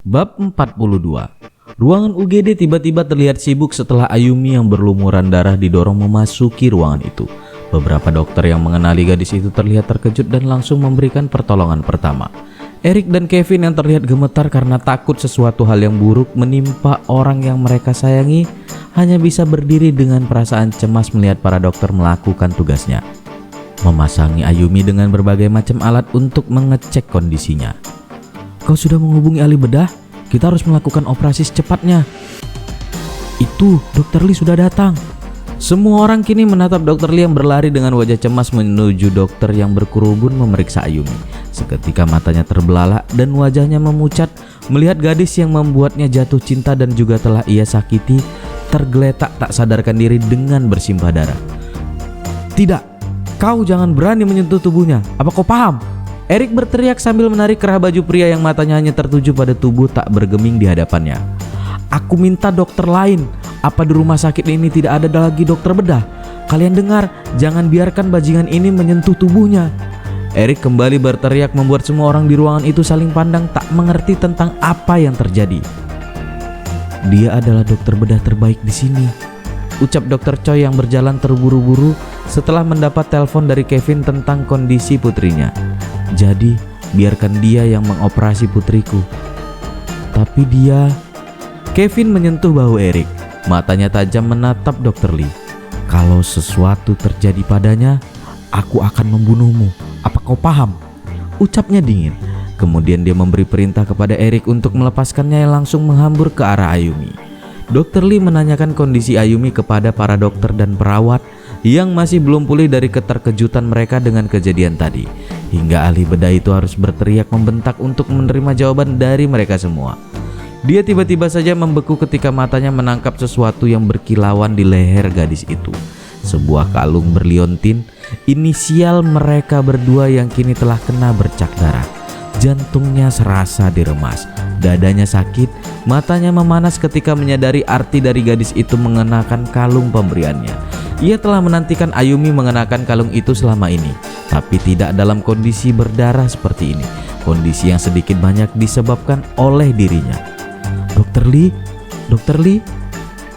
Bab 42. Ruangan UGD tiba-tiba terlihat sibuk setelah Ayumi yang berlumuran darah didorong memasuki ruangan itu. Beberapa dokter yang mengenali gadis itu terlihat terkejut dan langsung memberikan pertolongan pertama. Erik dan Kevin yang terlihat gemetar karena takut sesuatu hal yang buruk menimpa orang yang mereka sayangi hanya bisa berdiri dengan perasaan cemas melihat para dokter melakukan tugasnya, memasangi Ayumi dengan berbagai macam alat untuk mengecek kondisinya. "Kau sudah menghubungi ahli bedah? Kita harus melakukan operasi secepatnya." "Itu, Dokter Lee sudah datang." Semua orang kini menatap Dokter Lee yang berlari dengan wajah cemas menuju dokter yang berkerubun memeriksa Ayumi. Seketika matanya terbelalak dan wajahnya memucat melihat gadis yang membuatnya jatuh cinta dan juga telah ia sakiti tergeletak tak sadarkan diri dengan bersimbah darah. "Tidak, kau jangan berani menyentuh tubuhnya. Apa kau paham?" Erik berteriak sambil menarik kerah baju pria yang matanya hanya tertuju pada tubuh tak bergeming di hadapannya. "Aku minta dokter lain. Apa di rumah sakit ini tidak ada lagi dokter bedah? Kalian dengar, jangan biarkan bajingan ini menyentuh tubuhnya." Erik kembali berteriak membuat semua orang di ruangan itu saling pandang tak mengerti tentang apa yang terjadi. "Dia adalah dokter bedah terbaik di sini," ucap Dokter Choi yang berjalan terburu-buru setelah mendapat telepon dari Kevin tentang kondisi putrinya. "Jadi, biarkan dia yang mengoperasi putriku." "Tapi dia..." Kevin menyentuh bahu Erik. Matanya tajam menatap Dokter Lee. "Kalau sesuatu terjadi padanya, aku akan membunuhmu. Apa kau paham?" ucapnya dingin. Kemudian dia memberi perintah kepada Erik untuk melepaskannya yang langsung menghambur ke arah Ayumi. Dokter Lee menanyakan kondisi Ayumi kepada para dokter dan perawat yang masih belum pulih dari keterkejutan mereka dengan kejadian tadi. Hingga ahli bedah itu harus berteriak membentak untuk menerima jawaban dari mereka semua. Dia tiba-tiba saja membeku ketika matanya menangkap sesuatu yang berkilauan di leher gadis itu. Sebuah kalung berliontin, inisial mereka berdua yang kini telah kena bercak darah. Jantungnya serasa diremas, dadanya sakit, matanya memanas ketika menyadari arti dari gadis itu mengenakan kalung pemberiannya. Ia telah menantikan Ayumi mengenakan kalung itu selama ini, tapi tidak dalam kondisi berdarah seperti ini. Kondisi yang sedikit banyak disebabkan oleh dirinya. "Dokter Lee, Dokter Lee."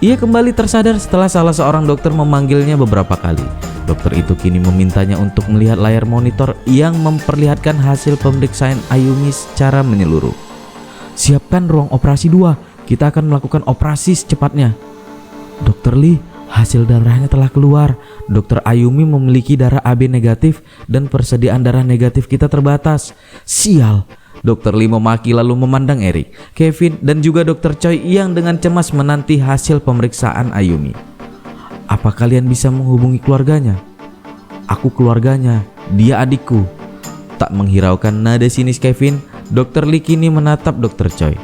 Ia kembali tersadar setelah salah seorang dokter memanggilnya beberapa kali. Dokter itu kini memintanya untuk melihat layar monitor yang memperlihatkan hasil pemeriksaan Ayumi secara menyeluruh. "Siapkan ruang operasi 2, kita akan melakukan operasi secepatnya." "Dokter Lee, hasil darahnya telah keluar. Dokter Ayumi memiliki darah AB negatif dan persediaan darah negatif kita terbatas." "Sial!" Dokter Lee memaki lalu memandang Erik, Kevin dan juga Dokter Choi yang dengan cemas menanti hasil pemeriksaan Ayumi. "Apa kalian bisa menghubungi keluarganya?" "Aku keluarganya, dia adikku." Tak menghiraukan nada sinis Kevin, Dokter Lee kini menatap Dokter Choi.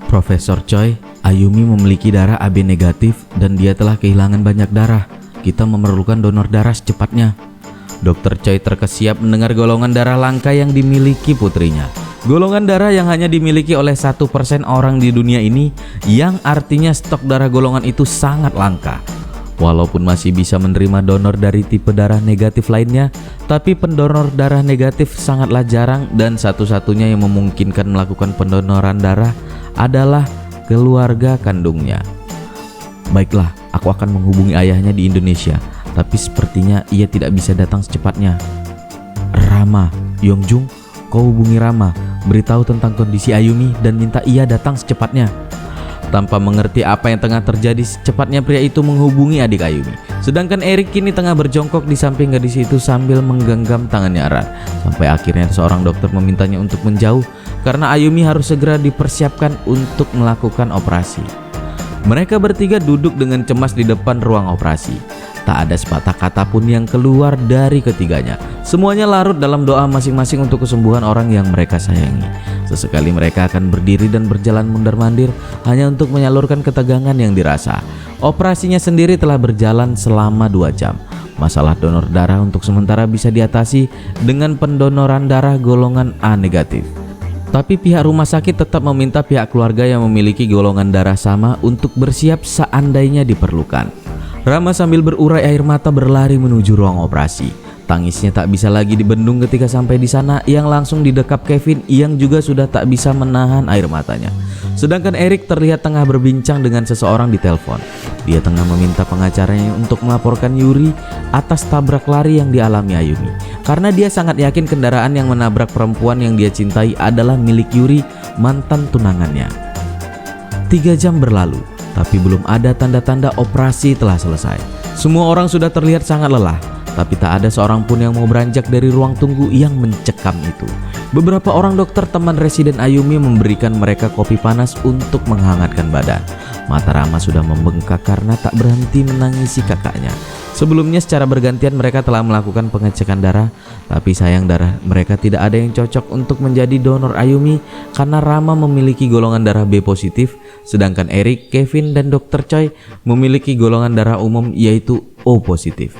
"Profesor Choi, Ayumi memiliki darah AB negatif dan dia telah kehilangan banyak darah. Kita memerlukan donor darah secepatnya." Dokter Choi terkesiap mendengar golongan darah langka yang dimiliki putrinya. Golongan darah yang hanya dimiliki oleh 1% orang di dunia ini, yang artinya stok darah golongan itu sangat langka. Walaupun masih bisa menerima donor dari tipe darah negatif lainnya, tapi pendonor darah negatif sangatlah jarang dan satu-satunya yang memungkinkan melakukan pendonoran darah adalah keluarga kandungnya. "Baiklah, aku akan menghubungi ayahnya di Indonesia, tapi sepertinya ia tidak bisa datang secepatnya." "Rama, Yongjung, kau hubungi Rama, beritahu tentang kondisi Ayumi dan minta ia datang secepatnya." Tanpa mengerti apa yang tengah terjadi, secepatnya pria itu menghubungi adik Ayumi. Sedangkan Erik kini tengah berjongkok di samping gadis itu sambil menggenggam tangannya erat. Sampai akhirnya seorang dokter memintanya untuk menjauh karena Ayumi harus segera dipersiapkan untuk melakukan operasi. Mereka bertiga duduk dengan cemas di depan ruang operasi. Tak ada sepatah kata pun yang keluar dari ketiganya. Semuanya larut dalam doa masing-masing untuk kesembuhan orang yang mereka sayangi. Sesekali mereka akan berdiri dan berjalan mondar-mandir hanya untuk menyalurkan ketegangan yang dirasa. Operasinya sendiri telah berjalan selama 2 jam. Masalah donor darah untuk sementara bisa diatasi dengan pendonoran darah golongan A negatif. Tapi pihak rumah sakit tetap meminta pihak keluarga yang memiliki golongan darah sama untuk bersiap seandainya diperlukan. Rama sambil berurai air mata berlari menuju ruang operasi. Tangisnya tak bisa lagi dibendung ketika sampai di sana, yang langsung didekap Kevin yang juga sudah tak bisa menahan air matanya. Sedangkan Eric terlihat tengah berbincang dengan seseorang di telepon. Dia tengah meminta pengacaranya untuk melaporkan Yuri atas tabrak lari yang dialami Ayumi, karena dia sangat yakin kendaraan yang menabrak perempuan yang dia cintai adalah milik Yuri, mantan tunangannya. 3 jam berlalu, tapi belum ada tanda-tanda operasi telah selesai. Semua orang sudah terlihat sangat lelah, tapi tak ada seorang pun yang mau beranjak dari ruang tunggu yang mencekam itu. Beberapa orang dokter teman residen Ayumi memberikan mereka kopi panas untuk menghangatkan badan. Mata Rama sudah membengkak karena tak berhenti menangisi kakaknya. Sebelumnya secara bergantian mereka telah melakukan pengecekan darah, tapi sayang darah mereka tidak ada yang cocok untuk menjadi donor Ayumi karena Rama memiliki golongan darah B positif, sedangkan Eric, Kevin, dan Dr. Choi memiliki golongan darah umum yaitu O positif.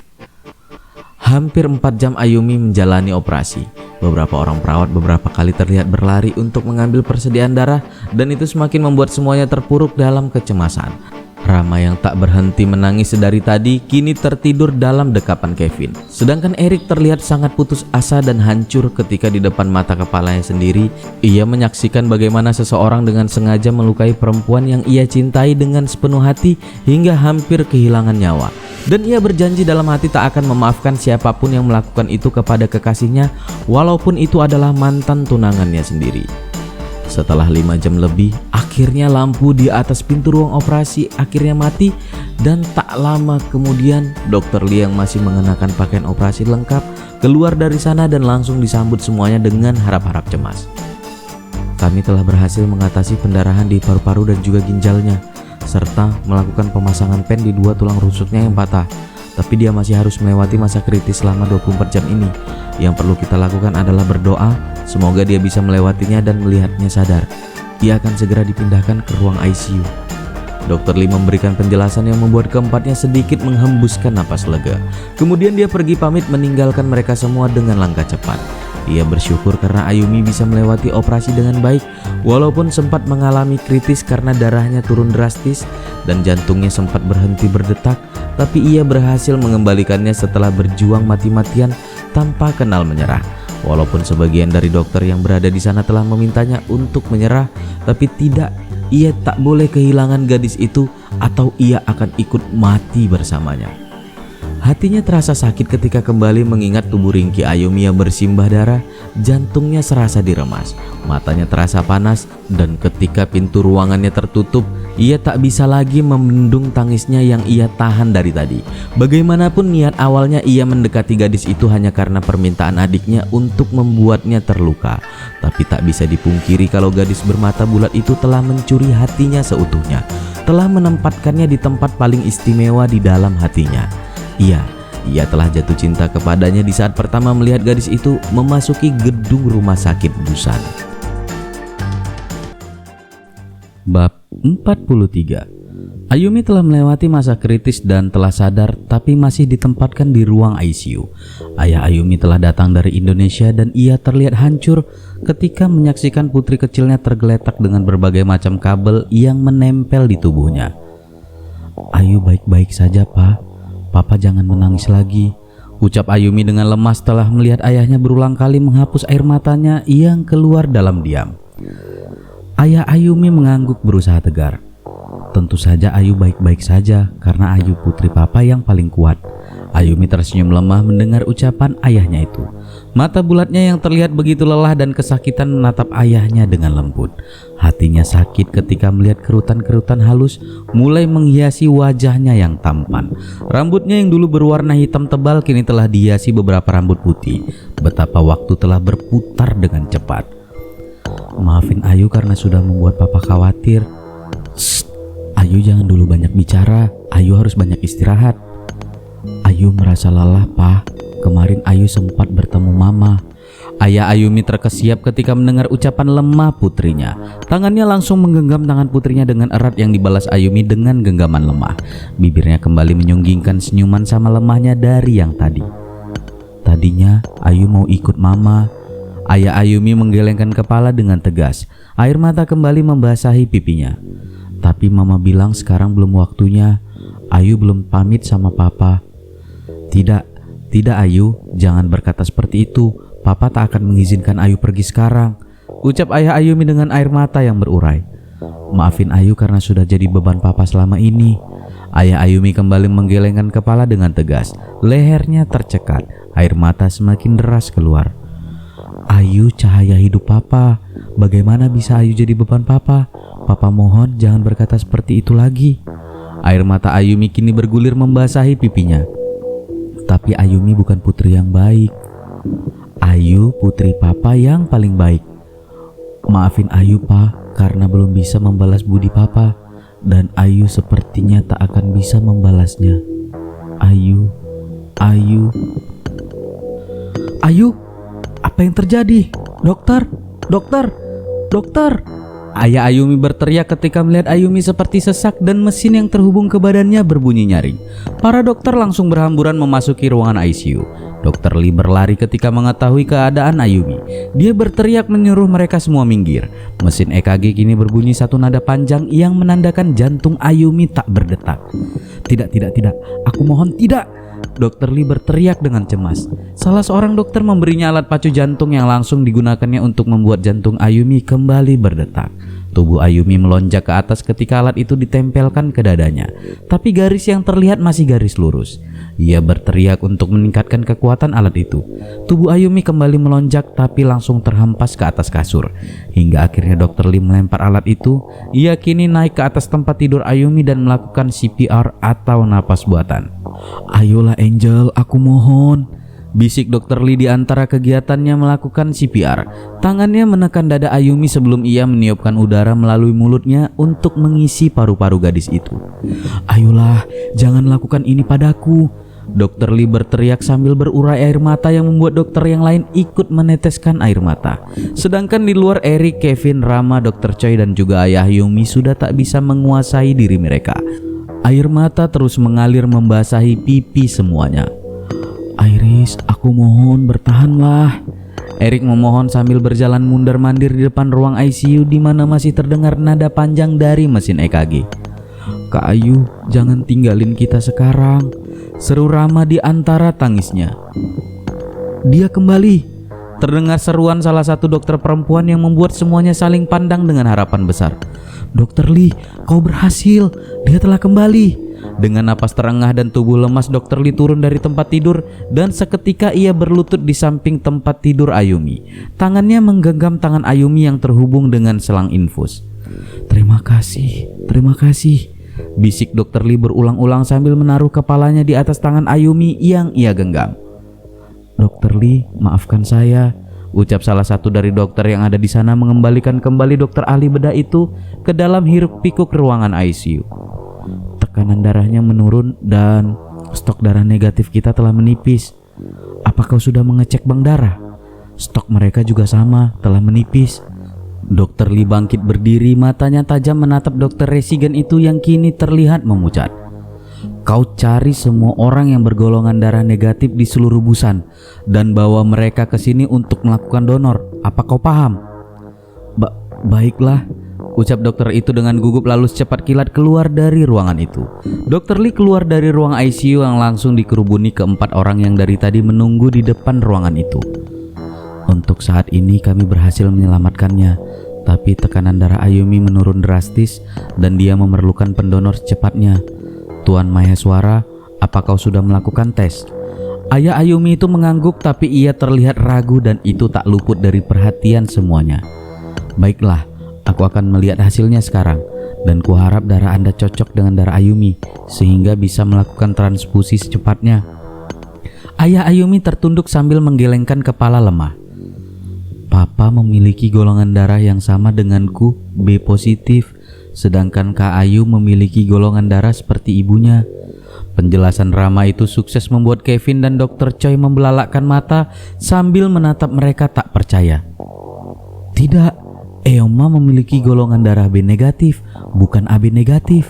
Hampir 4 jam Ayumi menjalani operasi. Beberapa orang perawat beberapa kali terlihat berlari untuk mengambil persediaan darah, dan itu semakin membuat semuanya terpuruk dalam kecemasan. Rama yang tak berhenti menangis dari tadi kini tertidur dalam dekapan Kevin. Sedangkan Eric terlihat sangat putus asa dan hancur ketika di depan mata kepalanya sendiri ia menyaksikan bagaimana seseorang dengan sengaja melukai perempuan yang ia cintai dengan sepenuh hati hingga hampir kehilangan nyawa. Dan ia berjanji dalam hati tak akan memaafkan siapapun yang melakukan itu kepada kekasihnya, walaupun itu adalah mantan tunangannya sendiri. Setelah 5 jam lebih, akhirnya lampu di atas pintu ruang operasi akhirnya mati, dan tak lama kemudian Dr. Lee yang masih mengenakan pakaian operasi lengkap keluar dari sana dan langsung disambut semuanya dengan harap-harap cemas. Kami telah berhasil mengatasi pendarahan di paru-paru dan juga ginjalnya, serta melakukan pemasangan pen di 2 tulang rusuknya yang patah. Tapi dia masih harus melewati masa kritis selama 24 jam ini. Yang perlu kita lakukan adalah berdoa, semoga dia bisa melewatinya dan melihatnya sadar. Ia akan segera dipindahkan ke ruang ICU. Dr. Lee memberikan penjelasan yang membuat keempatnya sedikit menghembuskan napas lega. Kemudian dia pergi pamit meninggalkan mereka semua dengan langkah cepat. Ia bersyukur karena Ayumi bisa melewati operasi dengan baik, walaupun sempat mengalami kritis karena darahnya turun drastis dan jantungnya sempat berhenti berdetak, tapi ia berhasil mengembalikannya setelah berjuang mati-matian tanpa kenal menyerah. Walaupun sebagian dari dokter yang berada di sana telah memintanya untuk menyerah, tapi tidak, ia tak boleh kehilangan gadis itu atau ia akan ikut mati bersamanya. Hatinya terasa sakit ketika kembali mengingat tubuh ringkih Ayumi yang bersimbah darah. Jantungnya serasa diremas, matanya terasa panas, dan ketika pintu ruangannya tertutup, ia tak bisa lagi membendung tangisnya yang ia tahan dari tadi. Bagaimanapun niat awalnya ia mendekati gadis itu hanya karena permintaan adiknya untuk membuatnya terluka. Tapi tak bisa dipungkiri kalau gadis bermata bulat itu telah mencuri hatinya seutuhnya, telah menempatkannya di tempat paling istimewa di dalam hatinya. Ia telah jatuh cinta kepadanya di saat pertama melihat gadis itu memasuki gedung rumah sakit Busan. Bab 43. Ayumi telah melewati masa kritis dan telah sadar, tapi masih ditempatkan di ruang ICU. Ayah Ayumi telah datang dari Indonesia dan ia terlihat hancur ketika menyaksikan putri kecilnya tergeletak dengan berbagai macam kabel yang menempel di tubuhnya. "Ayu baik-baik saja, Pak. Papa jangan menangis lagi," ucap Ayumi dengan lemas setelah melihat ayahnya berulang kali menghapus air matanya yang keluar dalam diam. Ayah Ayumi mengangguk berusaha tegar. "Tentu saja Ayu baik-baik saja karena Ayu putri papa yang paling kuat." Ayumi tersenyum lemah mendengar ucapan ayahnya itu. Mata bulatnya yang terlihat begitu lelah dan kesakitan menatap ayahnya dengan lembut. Hatinya sakit ketika melihat kerutan-kerutan halus mulai menghiasi wajahnya yang tampan. Rambutnya yang dulu berwarna hitam tebal kini telah dihiasi beberapa rambut putih. Betapa waktu telah berputar dengan cepat. "Maafin Ayu karena sudah membuat papa khawatir." "Shh, Ayu jangan dulu banyak bicara. Ayu harus banyak istirahat." "Ayu merasa lelah, Pak. Kemarin Ayu sempat bertemu Mama." Ayah Ayumi terkesiap ketika mendengar ucapan lemah putrinya. Tangannya langsung menggenggam tangan putrinya dengan erat yang dibalas Ayumi dengan genggaman lemah. Bibirnya kembali menyunggingkan senyuman sama lemahnya dari yang tadi. "Tadinya Ayu mau ikut Mama." Ayah Ayumi menggelengkan kepala dengan tegas. Air mata kembali membasahi pipinya. "Tapi Mama bilang sekarang belum waktunya. Ayu belum pamit sama Papa." "Tidak, Tidak Ayu, jangan berkata seperti itu. Papa tak akan mengizinkan Ayu pergi sekarang, ucap ayah Ayumi dengan air mata yang berurai. Maafin Ayu karena sudah jadi beban papa selama ini. Ayah Ayumi kembali menggelengkan kepala dengan tegas. Lehernya tercekat, air mata semakin deras keluar. Ayu cahaya hidup papa. Bagaimana bisa Ayu jadi beban papa? Papa mohon jangan berkata seperti itu lagi. Air mata Ayumi kini bergulir membasahi pipinya. Tapi Ayumi bukan putri yang baik. Ayu putri papa yang paling baik. Maafin Ayu pa, karena belum bisa membalas budi papa. Dan Ayu sepertinya tak akan bisa membalasnya. Ayu. Ayu, apa yang terjadi? Dokter. Ayah Ayumi berteriak ketika melihat Ayumi seperti sesak dan mesin yang terhubung ke badannya berbunyi nyaring. Para dokter langsung berhamburan memasuki ruangan ICU. Dr. Lee berlari ketika mengetahui keadaan Ayumi. Dia berteriak menyuruh mereka semua minggir. Mesin EKG kini berbunyi satu nada panjang yang menandakan jantung Ayumi tak berdetak. Tidak, aku mohon tidak. Dr. Lee berteriak dengan cemas. Salah seorang dokter memberinya alat pacu jantung yang langsung digunakannya untuk membuat jantung Ayumi kembali berdetak. Tubuh Ayumi melonjak ke atas ketika alat itu ditempelkan ke dadanya. Tapi garis yang terlihat masih garis lurus. Ia berteriak untuk meningkatkan kekuatan alat itu. Tubuh Ayumi kembali melonjak tapi langsung terhempas ke atas kasur. Hingga akhirnya Dr. Lee melempar alat itu. Ia kini naik ke atas tempat tidur Ayumi dan melakukan CPR atau napas buatan. Ayolah Angel, aku mohon, bisik Dr. Lee di antara kegiatannya melakukan CPR. Tangannya menekan dada Ayumi sebelum ia meniupkan udara melalui mulutnya untuk mengisi paru-paru gadis itu. Ayolah, jangan lakukan ini padaku. Dr. Lee berteriak sambil berurai air mata yang membuat dokter yang lain ikut meneteskan air mata. Sedangkan di luar Eric, Kevin, Rama, Dr. Choi dan juga ayah Ayumi sudah tak bisa menguasai diri mereka. Air mata terus mengalir membasahi pipi semuanya. Iris, aku mohon bertahanlah. Eric memohon sambil berjalan mundar-mandir di depan ruang ICU di mana masih terdengar nada panjang dari mesin EKG. Kak Ayu, jangan tinggalin kita sekarang, seru Rama di antara tangisnya. Dia kembali. Terdengar seruan salah satu dokter perempuan yang membuat semuanya saling pandang dengan harapan besar. Dr. Lee, kau berhasil. Dia telah kembali. Dengan napas terengah dan tubuh lemas, Dr. Lee turun dari tempat tidur dan seketika ia berlutut di samping tempat tidur Ayumi. Tangannya menggenggam tangan Ayumi yang terhubung dengan selang infus. Terima kasih, bisik Dr. Lee berulang-ulang sambil menaruh kepalanya di atas tangan Ayumi yang ia genggam. Dr. Lee, maafkan saya, ucap salah satu dari dokter yang ada di sana mengembalikan kembali dokter ahli bedah itu ke dalam hiruk pikuk ruangan ICU. Tekanan darahnya menurun dan stok darah negatif kita telah menipis. Apa kau sudah mengecek bank darah? Stok mereka juga sama, telah menipis. Dr. Lee bangkit berdiri, matanya tajam menatap dokter resigen itu yang kini terlihat memucat. Kau cari semua orang yang bergolongan darah negatif di seluruh Busan dan bawa mereka ke sini untuk melakukan donor. Apa kau paham? Baiklah, ucap dokter itu dengan gugup lalu secepat kilat keluar dari ruangan itu. Dr. Lee keluar dari ruang ICU yang langsung dikerubuni keempat orang yang dari tadi menunggu di depan ruangan itu. Untuk saat ini kami berhasil menyelamatkannya, tapi tekanan darah Ayumi menurun drastis dan dia memerlukan pendonor secepatnya. Tuan Maheswara, apa kau sudah melakukan tes? Ayah Ayumi itu mengangguk tapi ia terlihat ragu dan itu tak luput dari perhatian semuanya. Baiklah, aku akan melihat hasilnya sekarang dan kuharap darah Anda cocok dengan darah Ayumi sehingga bisa melakukan transfusi secepatnya. Ayah Ayumi tertunduk sambil menggelengkan kepala lemah. Papa memiliki golongan darah yang sama denganku, B positif, sedangkan Kak Ayu memiliki golongan darah seperti ibunya. Penjelasan Rama itu sukses membuat Kevin dan Dr. Choi membelalakkan mata sambil menatap mereka tak percaya. Tidak, Eoma memiliki golongan darah B negatif, bukan AB negatif.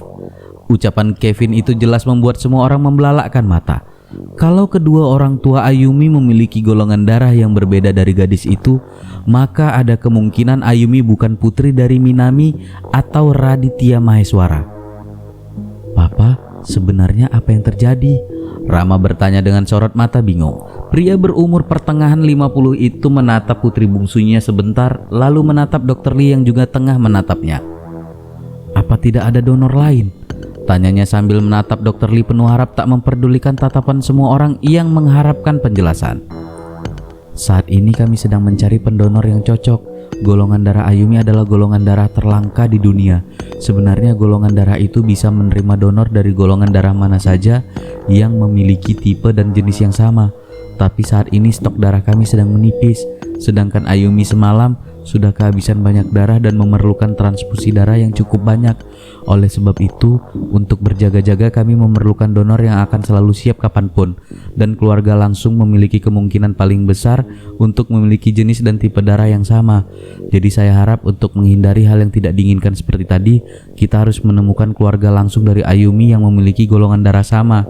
Ucapan Kevin itu jelas membuat semua orang membelalakkan mata. Kalau kedua orang tua Ayumi memiliki golongan darah yang berbeda dari gadis itu, maka ada kemungkinan Ayumi bukan putri dari Minami atau Raditya Maheswara. Papa, sebenarnya apa yang terjadi? Rama bertanya dengan sorot mata bingung. Pria berumur pertengahan 50 itu menatap putri bungsunya sebentar, lalu menatap Dr. Lee yang juga tengah menatapnya. Apa tidak ada donor lain? Tanyanya sambil menatap Dr. Lee penuh harap, tak memperdulikan tatapan semua orang yang mengharapkan penjelasan. Saat ini kami sedang mencari pendonor yang cocok. Golongan darah Ayumi adalah golongan darah terlangka di dunia. Sebenarnya golongan darah itu bisa menerima donor dari golongan darah mana saja yang memiliki tipe dan jenis yang sama. Tapi saat ini stok darah kami sedang menipis. Sedangkan Ayumi semalam sudah kehabisan banyak darah dan memerlukan transfusi darah yang cukup banyak. Oleh sebab itu, untuk berjaga-jaga kami memerlukan donor yang akan selalu siap kapanpun. Dan keluarga langsung memiliki kemungkinan paling besar untuk memiliki jenis dan tipe darah yang sama. Jadi saya harap untuk menghindari hal yang tidak diinginkan seperti tadi, kita harus menemukan keluarga langsung dari Ayumi yang memiliki golongan darah sama.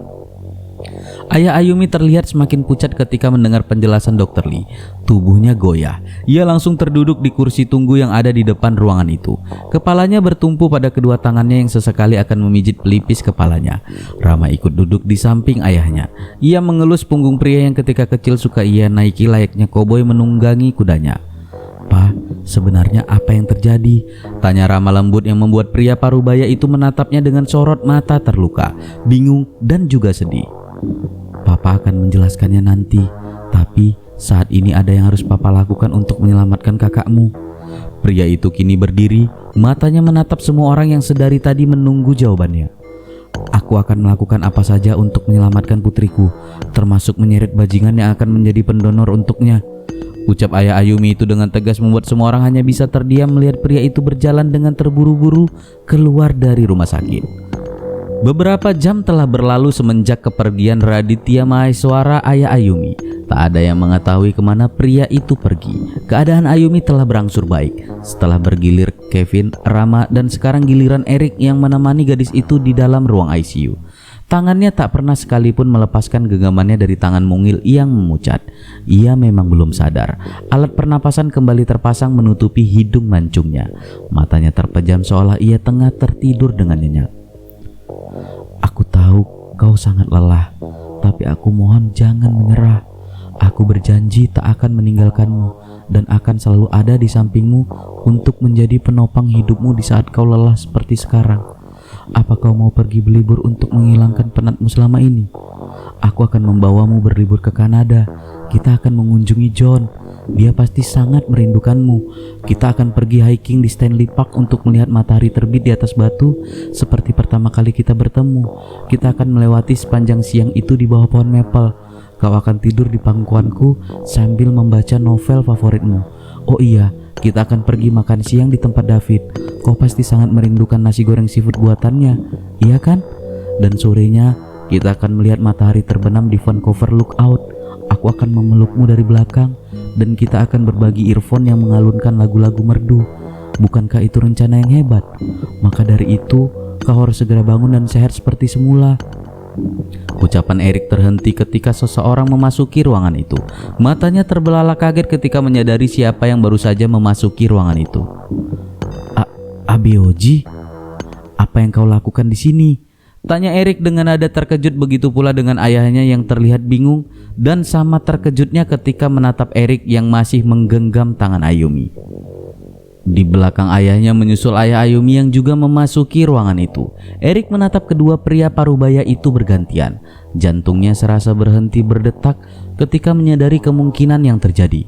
Ayah Ayumi terlihat semakin pucat ketika mendengar penjelasan Dr. Lee. Tubuhnya goyah. Ia langsung terduduk di kursi tunggu yang ada di depan ruangan itu. Kepalanya bertumpu pada kedua tangannya yang sesekali akan memijit pelipis kepalanya. Rama ikut duduk di samping ayahnya. Ia mengelus punggung pria yang ketika kecil suka ia naiki layaknya koboi menunggangi kudanya. "Pa, sebenarnya apa yang terjadi?" tanya Rama lembut yang membuat pria parubaya itu menatapnya dengan sorot mata terluka, bingung dan juga sedih. "Papa akan menjelaskannya nanti, tapi saat ini ada yang harus Papa lakukan untuk menyelamatkan kakakmu." Pria itu kini berdiri, matanya menatap semua orang yang sedari tadi menunggu jawabannya. "Aku akan melakukan apa saja untuk menyelamatkan putriku, termasuk menyeret bajingan yang akan menjadi pendonor untuknya," ucap ayah Ayumi itu dengan tegas, membuat semua orang hanya bisa terdiam melihat pria itu berjalan dengan terburu-buru keluar dari rumah sakit. Beberapa jam telah berlalu semenjak kepergian Raditya Maheswara ayah Ayumi. Tak ada yang mengetahui kemana pria itu pergi. Keadaan Ayumi telah berangsur baik setelah bergilir Kevin, Rama, dan sekarang giliran Erik yang menemani gadis itu di dalam ruang ICU. Tangannya tak pernah sekalipun melepaskan genggamannya dari tangan mungil yang memucat. Ia memang belum sadar. Alat pernapasan kembali terpasang menutupi hidung mancungnya. Matanya terpejam seolah ia tengah tertidur dengan nyenyak. "Aku tahu kau sangat lelah, tapi aku mohon jangan menyerah. Aku berjanji tak akan meninggalkanmu dan akan selalu ada di sampingmu untuk menjadi penopang hidupmu di saat kau lelah seperti sekarang. Apa kau mau pergi berlibur untuk menghilangkan penatmu selama ini? Aku akan membawamu berlibur ke Kanada. Kita akan mengunjungi John. Dia pasti sangat merindukanmu. Kita akan pergi hiking di Stanley Park untuk melihat matahari terbit di atas batu seperti pertama kali kita bertemu. Kita akan melewati sepanjang siang itu di bawah pohon maple. Kau akan tidur di pangkuanku sambil membaca novel favoritmu. Oh iya, kita akan pergi makan siang di tempat David. Kau pasti sangat merindukan nasi goreng seafood buatannya, iya kan? Dan sorenya kita akan melihat matahari terbenam di Vancouver Lookout. Aku akan memelukmu dari belakang dan kita akan berbagi earphone yang mengalunkan lagu-lagu merdu. Bukankah itu rencana yang hebat? Maka dari itu kau harus segera bangun dan sehat seperti semula." Ucapan Erik terhenti ketika seseorang memasuki ruangan itu. Matanya terbelalak kaget ketika menyadari siapa yang baru saja memasuki ruangan itu. "Abioji, apa yang kau lakukan di sini?" tanya Erik dengan nada terkejut. Begitu pula dengan ayahnya yang terlihat bingung dan sama terkejutnya ketika menatap Erik yang masih menggenggam tangan Ayumi. Di belakang ayahnya menyusul ayah Ayumi yang juga memasuki ruangan itu. Erik menatap kedua pria parubaya itu bergantian. Jantungnya serasa berhenti berdetak ketika menyadari kemungkinan yang terjadi.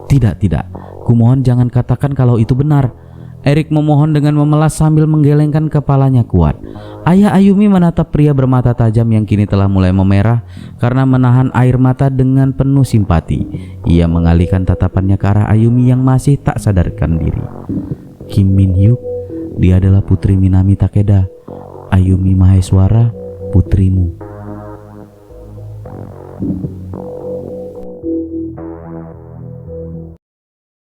Tidak, kumohon jangan katakan kalau itu benar," Erik memohon dengan memelas sambil menggelengkan kepalanya kuat. Ayah Ayumi menatap pria bermata tajam yang kini telah mulai memerah karena menahan air mata dengan penuh simpati. Ia mengalihkan tatapannya ke arah Ayumi yang masih tak sadarkan diri. "Kim Min Hyuk, dia adalah putri Minami Takeda. Ayumi Maheswara, putrimu."